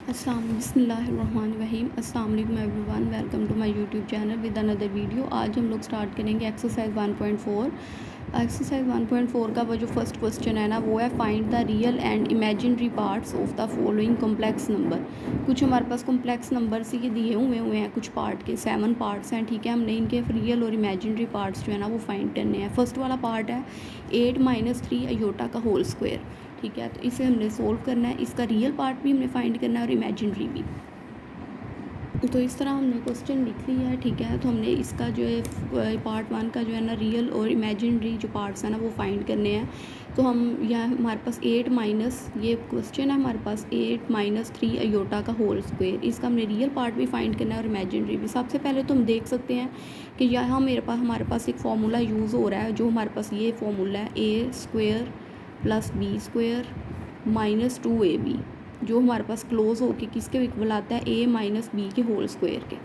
बिस्मिल्लाहिर्रहमानिर्रहीम अस्सलाम वालेकुम everyone, welcome to my YouTube channel with another video. आज हम लोग स्टार्ट करेंगे एक्सरसाइज 1.4। एक्सरसाइज 1.4 का वो जो फर्स्ट क्वेश्चन है ना, वो है find the real and imaginary parts of the following complex number. कुछ हमारे पास कॉम्प्लेक्स नंबर से ये दिए हुए हैं, कुछ पार्ट के 7 पार्ट्स हैं, ठीक है। हमने इनके रियल और इमेजिनरी पार्ट्स जो है ना वो फाइंड करने हैं। फर्स्ट वाला पार्ट है 8 - 3 अयोटा का होल स्क्वायर, ठीक है। तो इसे हमने सोल्व करना है, इसका रियल पार्ट भी हमने फाइंड करना है और इमेजिनरी भी। तो इस तरह हमने क्वेश्चन लिख लिया है, ठीक है। तो हमने इसका जो है पार्ट 1 का जो है ना रियल और इमेजिनरी जो पार्ट्स हैं ना वो फाइंड करने हैं। तो हम यहाँ हमारे पास 8 माइनस, ये क्वेश्चन है हमारे पास 8 - 3 अयोटा का होल स्क्वायर, इसका हमने रियल पार्ट भी फाइंड करना है और इमेजिनरी भी। सबसे पहले तो हम देख सकते हैं कि यहाँ हमारे पास एक फार्मूला यूज़ हो रहा है, जो हमारे पास ये फार्मूला है a² + b² - 2ab, जो हमारे पास क्लोज होके किसके इक्वल आता है a - b के होल स्क्वायर के,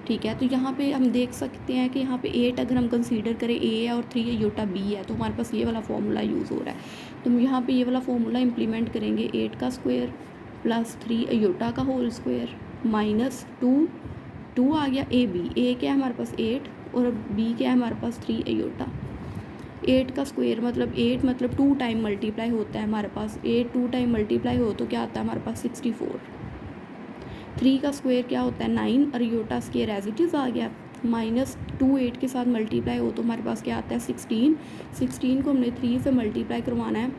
ठीक है। तो यहाँ पे हम देख सकते हैं कि यहाँ पे 8 अगर हम कंसीडर करें a है और 3 अयोटा b है, तो हमारे पास ये वाला फार्मूला यूज़ हो रहा है। तो हम यहाँ पे ये वाला फार्मूला इम्प्लीमेंट करेंगे, 8 का स्क्वायर + 3 अयोटा का होल स्क्वायर -2 आ गया a क्या है हमारे पास 8 और b क्या है हमारे पास 3 अयोटा। 8 का स्क्वायर मतलब 8 मतलब 2 टाइम मल्टीप्लाई होता है हमारे पास, 8 2 टाइम मल्टीप्लाई हो तो क्या आता है हमारे पास 64। 3 का स्क्वायर क्या होता है 9 और iota square as it is आ गया, -2 8 के साथ मल्टीप्लाई हो तो हमारे पास क्या आता है 16। 16 को हमने 3 से मल्टीप्लाई करवाना है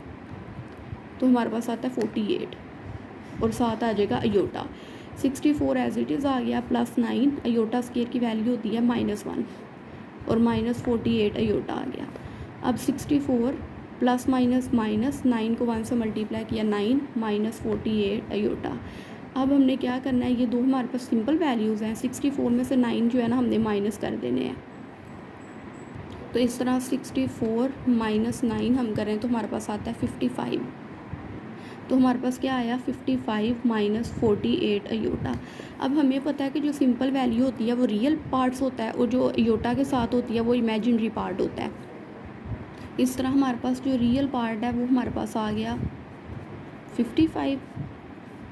तो हमारे पास आता है 48 और साथ आ जाएगा अयोटा। 64 एज इट इज़ आ गया +9, अयोटा स्क्वायर की वैल्यू होती है -1 और -48 अयोटा आ गया। अब 64 प्लस माइनस माइनस 9 को 1 से मल्टीप्लाई किया 9 -48 अयोटा। अब हमने क्या करना है, ये दो हमारे पास सिंपल वैल्यूज़ हैं, 64 में से 9 जो है ना हमने माइनस कर देने हैं। तो इस तरह 64 - 9 हम करें तो हमारे पास आता है 55। तो हमारे पास क्या आया 55 - 48 अयोटा। अब हमें पता है कि जो सिंपल वैल्यू होती है वो रियल पार्ट्स होता है और जो अयोटा के साथ होती है वो इमेजिनरी पार्ट होता है। इस तरह हमारे पास जो रियल पार्ट है वो हमारे पास आ गया 55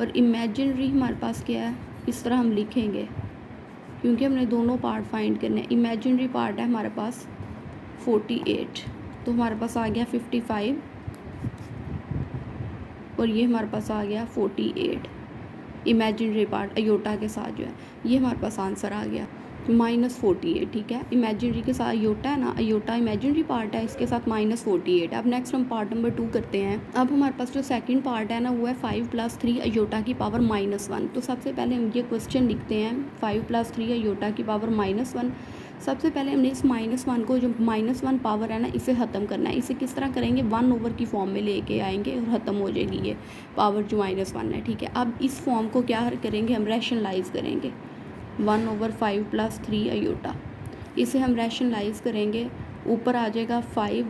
और इमेजिनरी हमारे पास क्या है, इस तरह हम लिखेंगे क्योंकि हमने दोनों पार्ट फाइंड करने हैं। इमेजिनरी पार्ट है हमारे पास 48, तो हमारे पास आ गया 55 और ये हमारे पास आ गया 48 इमेजिनरी पार्ट अयोटा के साथ जो है, ये हमारे पास आंसर आ गया -48, ठीक है। इमेजिनरी के साथ अयोटा है ना, अयोटा इमेजिनरी पार्ट है, इसके साथ -48। अब नेक्स्ट हम पार्ट नंबर 2 करते हैं। अब हमारे पास जो सेकंड पार्ट है ना वो है 5 + 3 अयोटा की पावर -1। तो सबसे पहले हम ये क्वेश्चन लिखते हैं 5 + 3 अयोटा की पावर -1। सबसे पहले हमने इस -1 को, जो -1 पावर है ना, इसे ख़त्म करना है। इसे किस तरह करेंगे, 1/, की फॉर्म में लेके आएंगे और ख़त्म हो जाएगी ये पावर जो -1 है, ठीक है। अब इस फॉर्म को क्या करेंगे, हम रैशनलाइज़ करेंगे 1/5 + 3 अयोटा, इसे हम रैशनलाइज़ करेंगे। ऊपर आ जाएगा 5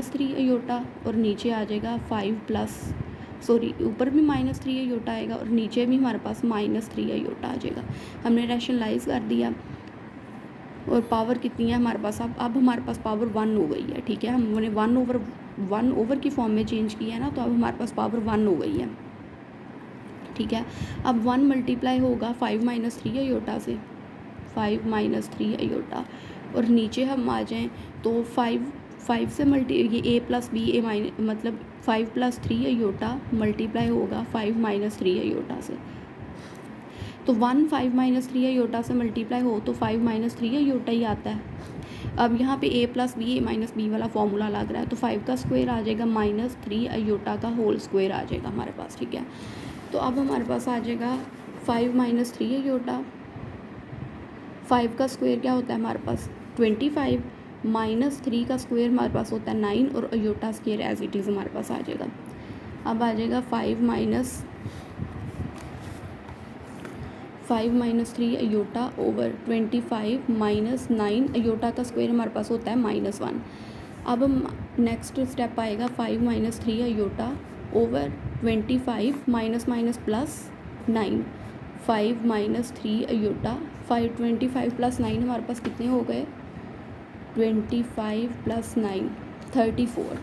- 3 अयोटा और नीचे आ जाएगा ऊपर भी -3 अयोटा आएगा और नीचे भी हमारे पास -3 अयोटा आ जाएगा। हमने रैशनलाइज़ कर दिया और पावर कितनी है हमारे पास, अब हमारे पास पावर 1 हो गई है, ठीक है। हमने 1/1 की फॉर्म में चेंज किया है ना, तो अब हमारे पास पावर 1 हो गई है, ठीक है। अब 1 मल्टीप्लाई होगा 5 - 3 अयोटा से, 5 - 3 अयोटा, और नीचे हम आ जाएं तो 5 से ये a + b मतलब 5 + 3 अयोटा मल्टीप्लाई होगा 5 - 3 अयोटा से। तो 1 5 - 3 अयोटा से मल्टीप्लाई हो तो 5 - 3 अयोटा ही आता है। अब यहाँ पे a + b वाला फॉर्मूला लग रहा है, तो 5 का स्क्वायर आ जाएगा -3 अयोटा का होल स्क्वायर आ जाएगा हमारे पास, ठीक है। तो अब हमारे पास आ जाएगा 5 - 3 अयोटा, 5 का स्क्वायर क्या होता है हमारे पास 25 -3 का स्क्वायर हमारे पास होता है 9 और iota square as it is हमारे पास आ जाएगा। अब आ जाएगा 5 - 3 अयोटा ओवर 25 -9 अयोटा का स्क्वायर हमारे पास होता है -1। अब हम नेक्स्ट स्टेप आएगा 5 - 3 iota over 25 minus plus 9, 5 - 3 iota, 25 + 9 हमारे पास कितने हो गए 25 + 9 34।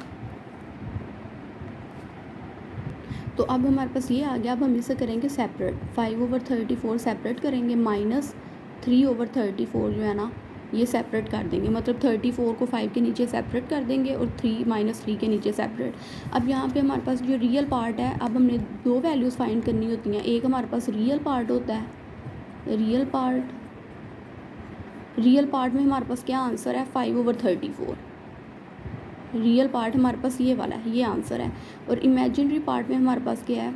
तो अब हमारे पास ये आ गया। अब हम इसे करेंगे सेपरेट, 5/34 सेपरेट करेंगे, -3/34 जो है ना ये सेपरेट कर देंगे, मतलब 34 को 5 के नीचे सेपरेट कर देंगे और 3 के नीचे सेपरेट। अब यहाँ पे हमारे पास जो रियल पार्ट है, अब हमने दो वैल्यूज़ फाइंड करनी होती हैं। एक हमारे पास रियल पार्ट होता है, रियल पार्ट में हमारे पास क्या आंसर है, 5/34। रियल पार्ट हमारे पास ये वाला है, ये आंसर है। और इमेजिनरी पार्ट में हमारे पास क्या है,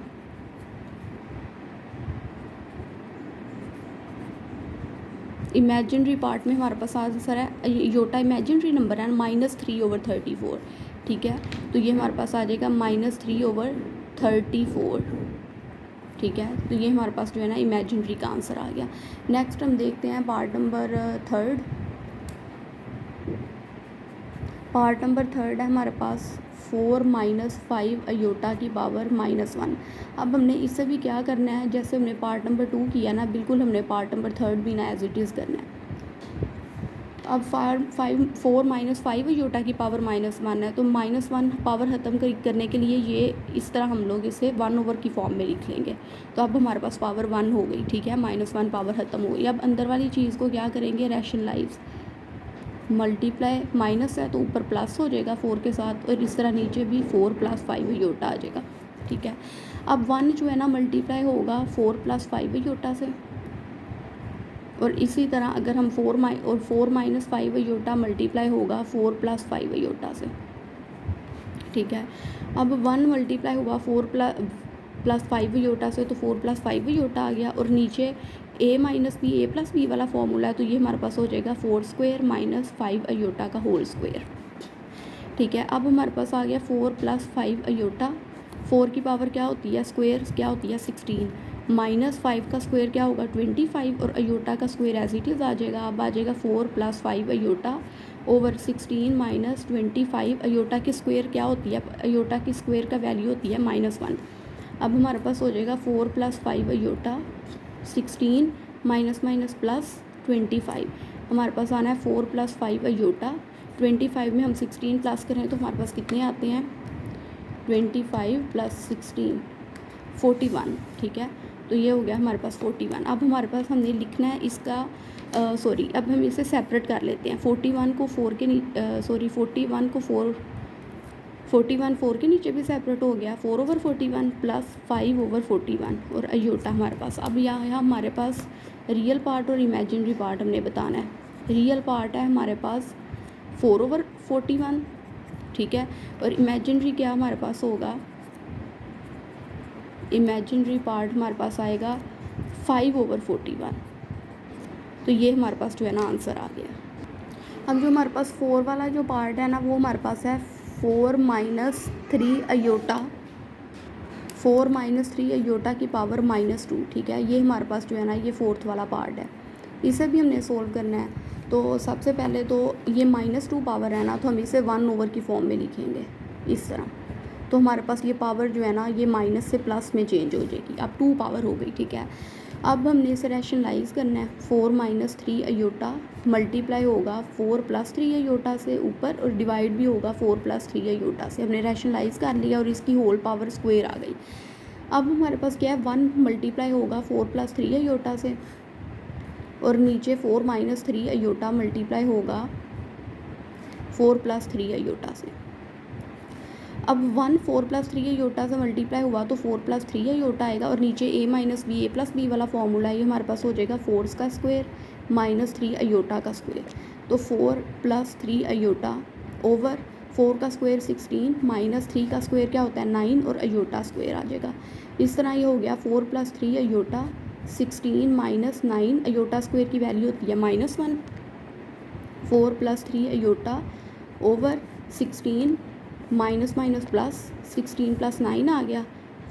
इमेजिनरी पार्ट में हमारे पास आंसर है योटा इमेजिनरी नंबर है -3/34। ठीक है, तो ये हमारे पास आ जाएगा -3/34। ठीक है, तो ये हमारे पास जो है ना इमेजिनरी का आंसर आ गया। नेक्स्ट हम देखते हैं part number third. Part number third है हमारे पास 4 - 5 अयोटा की पावर -1। अब हमने इससे भी क्या करना है, जैसे हमने पार्ट नंबर 2 किया ना, बिल्कुल हमने पार्ट नंबर थर्ड भी ना एज इट इज़ करना है। अब 4 - 5 अयोटा की पावर -1 है, तो -1 पावर ख़त्म करने के लिए ये इस तरह हम लोग इसे 1/, की फॉर्म में लिख लेंगे। तो अब हमारे पास पावर 1 हो गई। ठीक है, -1 पावर ख़त्म हो गई। अब अंदर वाली चीज़ को क्या करेंगे, रैशनलाइज, मल्टीप्लाई, माइनस है तो ऊपर प्लस हो जाएगा 4 के साथ, और इस तरह नीचे भी 4 + 5 अयोटा आ जाएगा। ठीक है, अब 1 जो है ना मल्टीप्लाई होगा 4 + 5 अयोटा से, और इसी तरह अगर हम 4 - 5 अयोटा मल्टीप्लाई होगा 4 + 5 अयोटा से। ठीक है, अब 1 मल्टीप्लाई हुआ 4 + 5 अयोटा से, तो 4 + 5 अयोटा आ गया, और नीचे a - b, a + b वाला फॉर्मूला है, तो ये हमारे पास हो जाएगा 4² - 5 अयोटा का होल स्क्वायर। ठीक है, अब हमारे पास आ गया 4 + 5 अयोटा। 4 की पावर क्या होती है, स्क्वायर क्या होती है 16, -5 का स्क्वायर क्या होगा 25, और अयोटा का स्क्वायर एज इट इज़ आ जाएगा। अब आ जाएगा 4 + 5 अयोटा ओवर 16 - 25। अयोटा की स्क्वायर क्या होती है, अयोटा की स्क्वायर का वैल्यू होती है -1। अब हमारे पास हो जाएगा 4 + 5 अयोटा, 16 -+ हमारे पास आना है 4 + 5 अयोटा। 25 में हम 16 प्लस करें तो हमारे पास कितने आते हैं, 25 + 16 41। ठीक है, तो ये हो गया हमारे पास 41। अब हमारे पास हमने लिखना है इसका अब हम इसे सेपरेट कर लेते हैं। 41 को 4 के 4 के नीचे भी सेपरेट हो गया, 4/41 + 5/41 और अयोटा हमारे पास। अब यहाँ हमारे पास रियल पार्ट और इमेजिनरी पार्ट हमने बताना है। रियल पार्ट है हमारे पास 4/41। ठीक है, और इमेजिनरी क्या हमारे पास होगा, इमेजिनरी पार्ट हमारे पास आएगा 5/41। तो ये हमारे पास जो है ना आंसर आ गया। अब जो हमारे पास 4 वाला जो पार्ट है ना, वो हमारे पास है 4 - 3 अयोटा, 4 - 3 अयोटा की पावर -2। ठीक है, ये हमारे पास जो है ना ये 4th वाला पार्ट है, इसे भी हमने सोल्व करना है। तो सबसे पहले तो ये -2 पावर है ना, तो हम इसे 1/, की फॉर्म में लिखेंगे इस तरह। तो हमारे पास ये पावर जो है ना ये माइनस से प्लस में चेंज हो जाएगी। अब 2 पावर हो गई। ठीक है, अब हमने इसे रैशनलाइज करना है। 4 - 3 अयोटा मल्टीप्लाई होगा 4 + 3 अयोटा से ऊपर, और डिवाइड भी होगा 4 + 3 अयोटा से। हमने रैशनलाइज कर लिया और इसकी होल पावर स्क्वायर आ गई। अब हमारे पास क्या है, 1 मल्टीप्लाई होगा 4 + 3 अयोटा से, और नीचे 4 - 3 अयोटा मल्टीप्लाई होगा 4 + 3 अयोटा से। अब 1 4 + 3 अयोटा से मल्टीप्लाई हुआ तो 4 + 3 अयोटा आएगा, और नीचे a - b, a + b वाला फॉर्मूला है, ये हमारे पास हो जाएगा 4 का स्क्वायर -3 अयोटा का स्क्वायर। तो 4 + 3 अयोटा ओवर 4 का स्क्वायर 16 -3 का स्क्वायर क्या होता है 9, और अयोटा स्क्वायर आ जाएगा। इस तरह ये हो गया 4 + 3 अयोटा 16 - 9, अयोटा स्क्वायर की वैल्यू होती है -1। 4 + 3 अयोटा ओवर 16 माइनस प्लस 16 + 9 आ गया।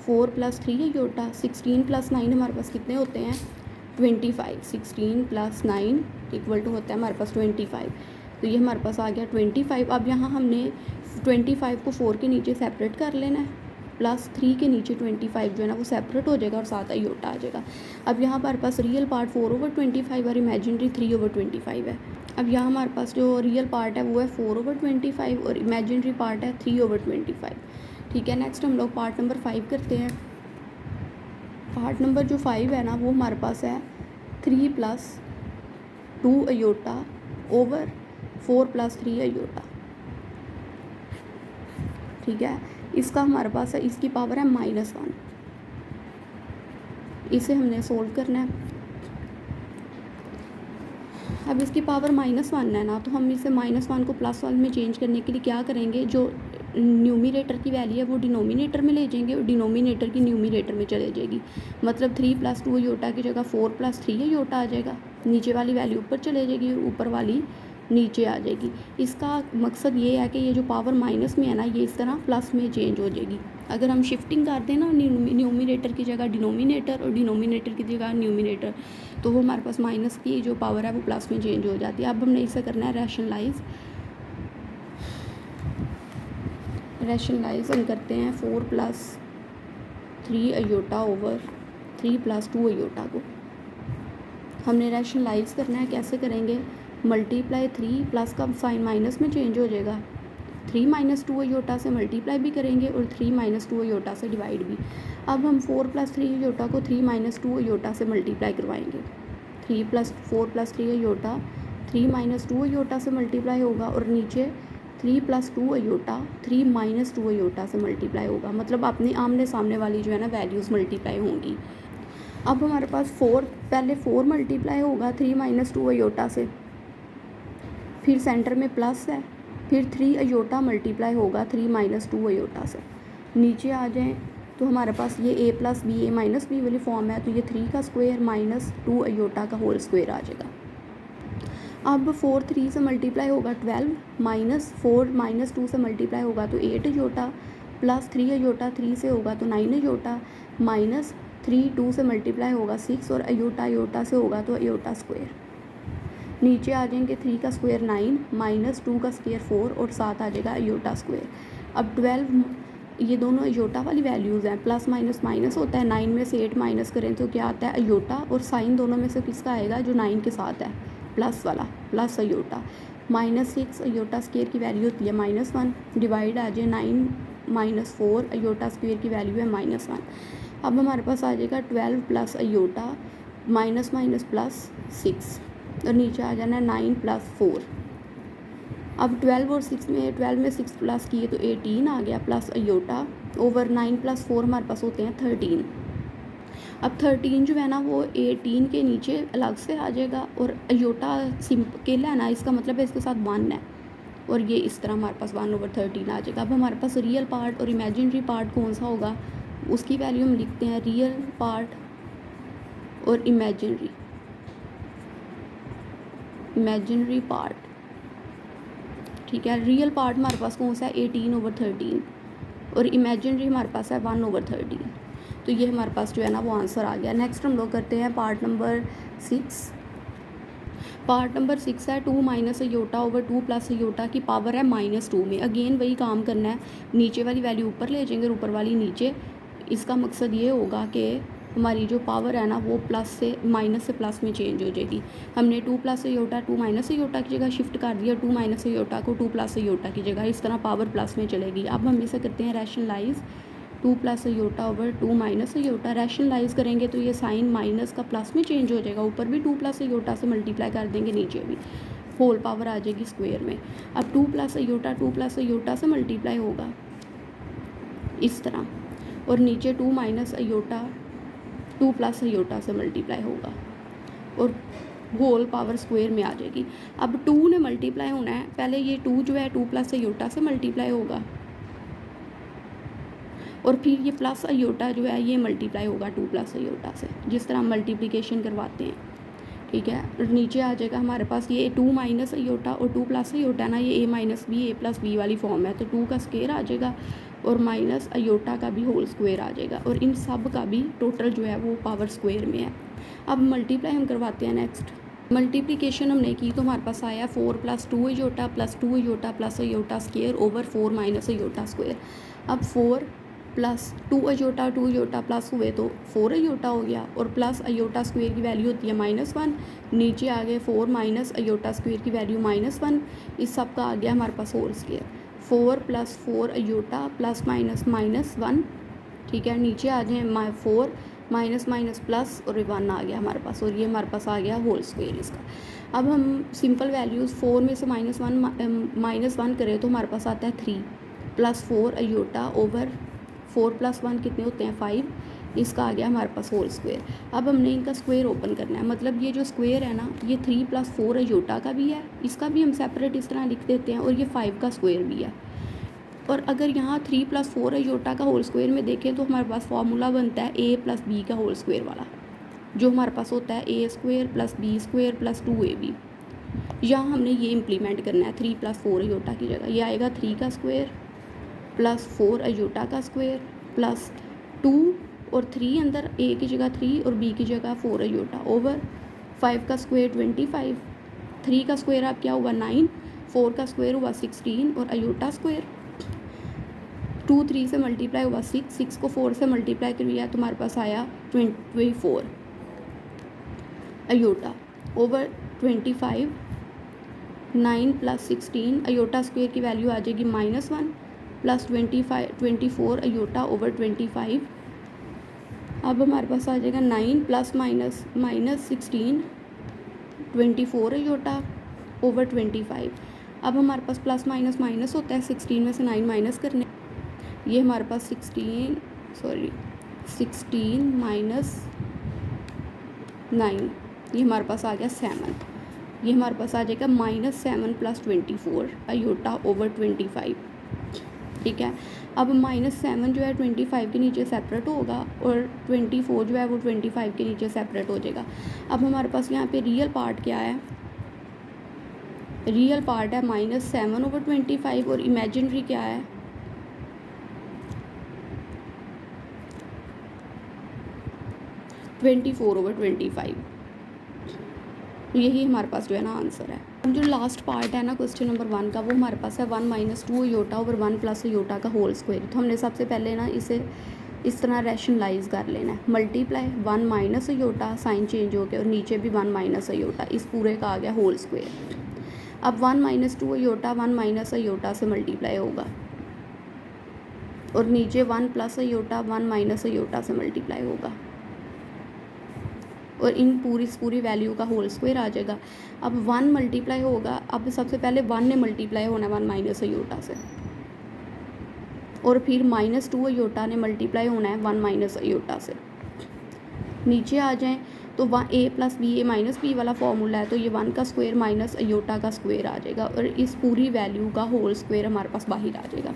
4 + 3 अयोटा 16 + 9 हमारे पास कितने होते हैं 25। 16 + 9 इक्वल टू होता है हमारे पास 25। तो ये हमारे पास आ गया 25। अब यहाँ हमने 25 को 4 के नीचे सेपरेट कर लेना है, +3 के नीचे 25 जो है ना वो सेपरेट हो जाएगा और साथ अयोटा आ जाएगा। अब यहाँ हमारे पास रियल पार्ट 4/25 और इमेजिनरी 3/25 है। अब यहाँ हमारे पास जो रियल पार्ट है वो है 4/25 और इमेजिनरी पार्ट है 3/25। ठीक है, नेक्स्ट हम लोग पार्ट नंबर 5 करते हैं। पार्ट नंबर जो 5 है ना वो हमारे पास है 3 + 2 अयोटा ओवर 4 + 3 अयोटा। ठीक है, इसका हमारे पास है, इसकी पावर है -1। इसे हमने सोल्व करना है। अब इसकी पावर -1 है ना, तो हम इसे -1 को +1 में चेंज करने के लिए क्या करेंगे, जो न्यूमिनेटर की वैल्यू है वो डिनोमिनेटर में ले जाएंगे और डिनोमिनेटर की न्यूमिनेटर में चले जाएगी। मतलब 3 + 2 अयोटा की जगह 4 + 3 अयोटा आ जाएगा। नीचे वाली वैल्यू ऊपर चले जाएगी और ऊपर वाली नीचे आ जाएगी। इसका मकसद ये है कि ये जो पावर माइनस में है ना, ये इस तरह प्लस में चेंज हो जाएगी। अगर हम शिफ्टिंग कर दें ना न्यूमिनेटर की जगह डिनोमिनेटर और डिनोमिनेटर की जगह न्यूमिनेटर, तो वो हमारे पास माइनस की जो पावर है वो प्लस में चेंज हो जाती है। अब हमने इसे करना है रैशनलाइज हम करते हैं 4 + 3 अयोटा ओवर 3 + 2 अयोटा को हमने रैशनलाइज करना है। कैसे करेंगे, मल्टीप्लाई 3 प्लस का साइन माइनस में चेंज हो जाएगा, 3 - 2 अयोटा से मल्टीप्लाई भी करेंगे और 3 - 2 अयोटा से डिवाइड भी। अब हम 4 + 3 अयोटा को 3 - 2 अयोटा से मल्टीप्लाई करवाएंगे। 4 + 3 अयोटा 3 - 2 अयोटा से मल्टीप्लाई होगा और नीचे 3 + 2 अयोटा 3 - 2 अयोटा से मल्टीप्लाई होगा। मतलब अपने आमने सामने वाली जो है ना वैल्यूज़ मल्टीप्लाई होंगी। अब हमारे पास पहले 4 मल्टीप्लाई होगा 3 - 2 अयोटा से, फिर सेंटर में प्लस है, फिर 3 अयोटा मल्टीप्लाई होगा 3 - 2 अयोटा से। नीचे आ जाएं तो हमारे पास ये a + b a - b वाली फॉर्म है, तो ये 3 का स्क्वायर -2 अयोटा का होल स्क्वायर आ जाएगा। अब 4 3 से मल्टीप्लाई होगा 12, -4 - 2 से मल्टीप्लाई होगा तो 8 अयोटा, प्लस 3 अयोटा 3 से होगा तो 9 अयोटा, -3 2 से मल्टीप्लाई होगा 6 और अयोटा से होगा तो अयोटा स्क्वायर। नीचे आ जाएंगे 3 का स्क्वायर 9 - 2 का स्क्वायर 4 और साथ आ जाएगा अयोटा स्क्वायर। अब 12 ये दोनों अयोटा वाली वैल्यूज़ हैं, प्लस माइनस माइनस होता है, 9 में से 8 माइनस करें तो क्या आता है अयोटा, और साइन दोनों में से किसका आएगा, जो 9 के साथ है प्लस वाला, प्लस अयोटा। -6 अयोटा स्क्वायर की वैल्यू होती है -1, डिवाइड आ जाए 9 - 4 अयोटा स्क्वायर की वैल्यू है -1। अब हमारे पास आ जाएगा 12 + अयोटा माइनस प्लस 6 और नीचे आ जाना 9 + 4। अब 12 और 6 में 12 में 6 प्लस किए तो 18 आ गया, प्लस अयोटा ओवर 9 + 4 हमारे पास होते हैं 13। अब 13 जो है ना वो 18 के नीचे अलग से आ जाएगा और अयोटा अकेला है ना, इसका मतलब है इसके साथ 1 है और ये इस तरह हमारे पास 1/13 आ जाएगा। अब हमारे पास रियल पार्ट और इमेजिनरी पार्ट कौन सा होगा, उसकी वैल्यू हम लिखते हैं रियल पार्ट और इमेजिनरी पार्ट। ठीक है, रियल पार्ट हमारे पास कौन सा है 18/13 और इमेजिनरी हमारे पास है 1/13। तो ये हमारे पास जो है ना वो आंसर आ गया। नेक्स्ट हम लोग करते हैं पार्ट नंबर 6। पार्ट नंबर 6 है 2 - अयोटा ओवर 2 + अयोटा की पावर है -2 में। अगेन वही काम करना है, नीचे वाली वैल्यू ऊपर ले जाएंगे और ऊपर वाली नीचे। इसका मकसद ये होगा कि हमारी जो पावर है ना वो माइनस से प्लस में चेंज हो जाएगी। हमने 2 + अयोटा 2 - अयोटा की जगह शिफ्ट कर दिया, 2 - अयोटा को 2 + अयोटा की जगह, इस तरह पावर प्लस में चलेगी। अब हम इसे करते हैं rationalise, 2 + iota over 2 - iota. Rationalise करेंगे तो ये साइन माइनस का प्लस में चेंज हो जाएगा, ऊपर भी 2 + अयोटा से मल्टीप्लाई कर देंगे, नीचे भी होल पावर आ जाएगी स्क्वायर में। अब 2 + अयोटा 2 + अयोटा से मल्टीप्लाई होगा इस तरह, और नीचे 2 - अयोटा 2 + अयोटा से मल्टीप्लाई होगा और होल पावर स्क्वायर में आ जाएगी। अब 2 ने मल्टीप्लाई होना है, पहले ये 2 जो है 2 + अयोटा से मल्टीप्लाई होगा और फिर ये प्लस अयोटा जो है ये मल्टीप्लाई होगा 2 + अयोटा से, जिस तरह हम मल्टीप्लिकेशन करवाते हैं। ठीक है, और नीचे आ जाएगा हमारे पास ये 2 - अयोटा और 2 + अयोटा ना, ये a - b a + b वाली फॉर्म है, तो 2 का स्क्वायर आ जाएगा और माइनस अयोटा का भी होल स्क्वायर आ जाएगा और इन सब का भी टोटल जो है वो पावर स्क्वायर में है। अब मल्टीप्लाई हम करवाते हैं। नेक्स्ट मल्टीप्लिकेशन हमने की तो हमारे पास आया 4 + 2 iota + 2 iota + iota square over 4 - iota square. अब 4 + 2 अयोटा 2 अयोटा प्लस हुए तो 4 अयोटा हो गया और प्लस अयोटा स्क्वायर की वैल्यू होती है -1, नीचे आ गए 4 - अयोटा स्क्वायर की वैल्यू -1, इस सब का आ गया हमारे पास whole square. 4 + 4 iota plus minus -1, ठीक है। नीचे आ जाए 4 माइनस माइनस प्लस और 1 आ गया हमारे पास, और ये हमारे पास आ गया होल स्क्वायर इसका। अब हम सिंपल वैल्यूज़ 4 में से -1 करें तो हमारे पास आता है 3 + 4 अयोटा ओवर 4 + 1 कितने होते हैं 5, इसका आ गया हमारे पास होल स्क्वायर। अब हमने इनका स्क्वायर ओपन करना है, मतलब ये जो स्क्वायर है ना, ये 3 + 4 अयोटा का भी है, इसका भी हम सेपरेट इस तरह लिख देते हैं, और ये 5 का स्क्वायर भी है। और अगर यहाँ 3 + 4 अयोटा का होल स्क्वायर में देखें तो हमारे पास फार्मूला बनता है a + b का होल स्क्वायर वाला, जो हमारे पास होता है a² + b² + 2ab। यहाँ हमने ये इम्प्लीमेंट करना है 3 + 4 अयोटा की जगह, ये आएगा 3 का स्क्वायर प्लस 4 अयोटा का स्क्वायर प्लस 2 और 3 अंदर, a की जगह 3 और b की जगह 4 अयोटा ओवर 5 का स्क्वायर 25, 3 का स्क्वायर आप क्या हुआ 9, 4 का स्क्वायर हुआ 16 और अयोटा स्क्वायर 2 3 से मल्टीप्लाई हुआ 6, 6 को 4 से मल्टीप्लाई किया तो हमारे पास आया 24 अयोटा ओवर 25, 9 + 16 अयोटा स्क्वायर की वैल्यू आ जाएगी -1 प्लस 24 अयोटा ओवर 25। अब हमारे पास आ जाएगा 9 ± -16 24 अयोटा ओवर 25। अब हमारे पास प्लस माइनस माइनस होता है, 16 में से 9 माइनस करने, ये हमारे पास 16 - 9, ये हमारे पास आ गया 7, ये हमारे पास आ जाएगा -7 + 24 अयोटा ओवर 25, ठीक है। अब -7 जो है 25 के नीचे सेपरेट होगा और 24 जो है वो 25 के नीचे सेपरेट हो जाएगा। अब हमारे पास यहाँ पे रियल पार्ट क्या है, रियल पार्ट है -7/25 और इमेजिनरी क्या है 24/25। यही हमारे पास जो है ना आंसर है। अब जो लास्ट पार्ट है ना क्वेश्चन नंबर 1 का, वो हमारे पास है 1 - 2 अयोटा ओवर 1 + अयोटा का होल स्क्वायर। तो हमने सबसे पहले ना इसे इस तरह रैशनलाइज कर लेना है, मल्टीप्लाई 1 - अयोटा, साइन चेंज हो गया और नीचे भी 1 - अयोटा, इस पूरे का आ गया होल स्क्वायर। अब 1 - 2 अयोटा 1 - अयोटा से मल्टीप्लाई होगा और नीचे 1 + अयोटा 1 - अयोटा से मल्टीप्लाई होगा और इन पूरी वैल्यू का होल स्क्वायर आ जाएगा। अब 1 मल्टीप्लाई होगा, अब सबसे पहले 1 ने मल्टीप्लाई होना है 1 - अयोटा से, और फिर -2 अयोटा ने मल्टीप्लाई होना है 1 - अयोटा से। नीचे आ जाएं तो a + b a - b वाला फॉर्मूला है, तो ये 1 का स्क्वायर माइनस अयोटा का स्क्वायर आ जाएगा और इस पूरी वैल्यू का होल स्क्वायर हमारे पास बाहर आ जाएगा।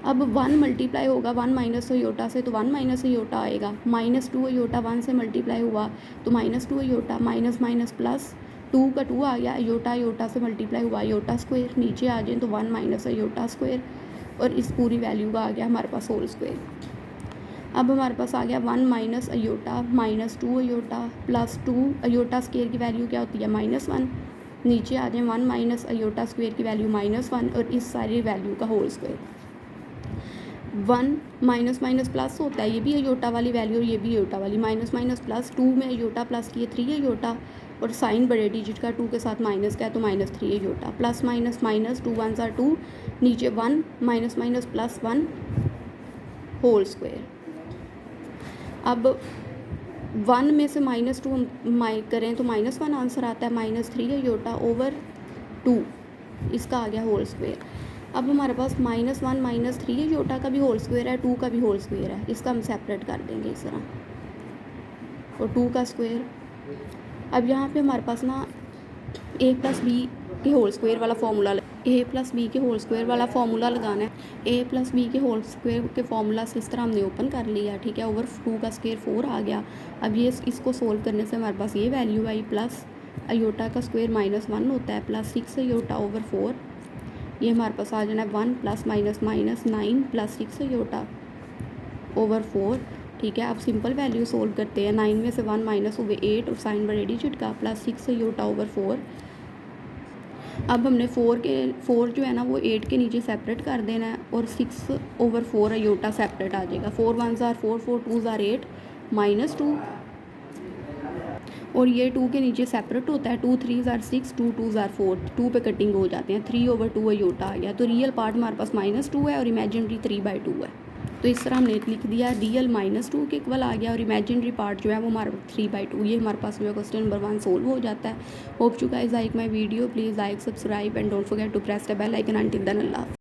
अब 1 मल्टीप्लाई होगा 1 - अयोटा से, तो 1 - अयोटा आएगा, -2 अयोटा 1 से मल्टीप्लाई हुआ तो -2 अयोटा, माइनस माइनस प्लस 2 का 2 आ गया, अयोटा अयोटा से मल्टीप्लाई हुआ अयोटा स्क्वायर, नीचे आ जाए तो 1 - अयोटा स्क्वायर और इस पूरी वैल्यू का आ गया हमारे पास होल स्क्वायर। अब हमारे पास आ गया 1 - iota -2 iota plus 2 iota square की वैल्यू क्या होती है -1, नीचे आ जाए 1 - अयोटा स्क्वायर की वैल्यू -1 और इस सारी वैल्यू का whole square. 1 minus minus plus होता है, ये भी अयोटा वाली वैल्यू और ये भी अयोटा वाली, माइनस माइनस प्लस, 2 में अयोटा प्लस किए 3 अयोटा और साइन बड़े डिजिट का 2 के साथ माइनस का है तो -3 अयोटा, प्लस माइनस माइनस 2 1 * 2, नीचे 1 minus minus plus 1 whole square. अब 1 में से -2 करें तो -1 आंसर आता है, -3 अयोटा ओवर 2, इसका आ गया होल स्क्वायर। अब हमारे पास -1 - 3 अयोटा का भी होल स्क्वायर है, 2 का भी होल स्क्वायर है, इसका हम सेपरेट कर देंगे इस तरह और 2 का स्क्वायर। अब यहाँ पे हमारे पास ना a + b के होल स्क्वायर वाला फार्मूला, a + b के होल स्क्वायर वाला फार्मूला लगाना है। a + b के होल स्क्वायर के फार्मूला से इस तरह हमने ओपन कर लिया, ठीक है, ओवर 2 का स्क्वायर 4 आ गया। अब ये इसको सोल्व करने से हमारे पास ये वैल्यू आई, प्लस अयोटा का स्क्वायर -1 होता है प्लस 6 अयोटा ओवर 4, ये हमारे पास आ जाना है 1 plus minus minus 9 plus 6 iota over 4, ठीक है। अब सिंपल वैल्यू सोल्व करते हैं, 9 में से 1 माइनस हुए 8 और साइन बड़े डिजिट का प्लस 6 अयोटा ओवर 4। अब हमने 4 जो है ना वो 8 के नीचे सेपरेट कर देना है और 6 ओवर 4 अयोटा सेपरेट आ जाएगा। 4 1 * 4 4 2 * 8 -2 और ये 2 के नीचे सेपरेट होता है, 2 3 आर 6, 2 2 आर 4, 2 पे कटिंग हो जाते हैं, 3/2 अयोटा आ गया। तो रियल पार्ट हमारे पास -2 है और इमेजिनरी 3/2 है। तो इस तरह हमने लिख दिया, रियल -2 के इक्वल आ गया और इमेजिनरी पार्ट जो है वो हमारे 3/2। ये हमारे पास जो है क्वेश्चन नंबर 1 सोल्व हो जाता है। Hope you guys like my video, please like, subscribe and don't forget to press the bell icon. Until then Allah.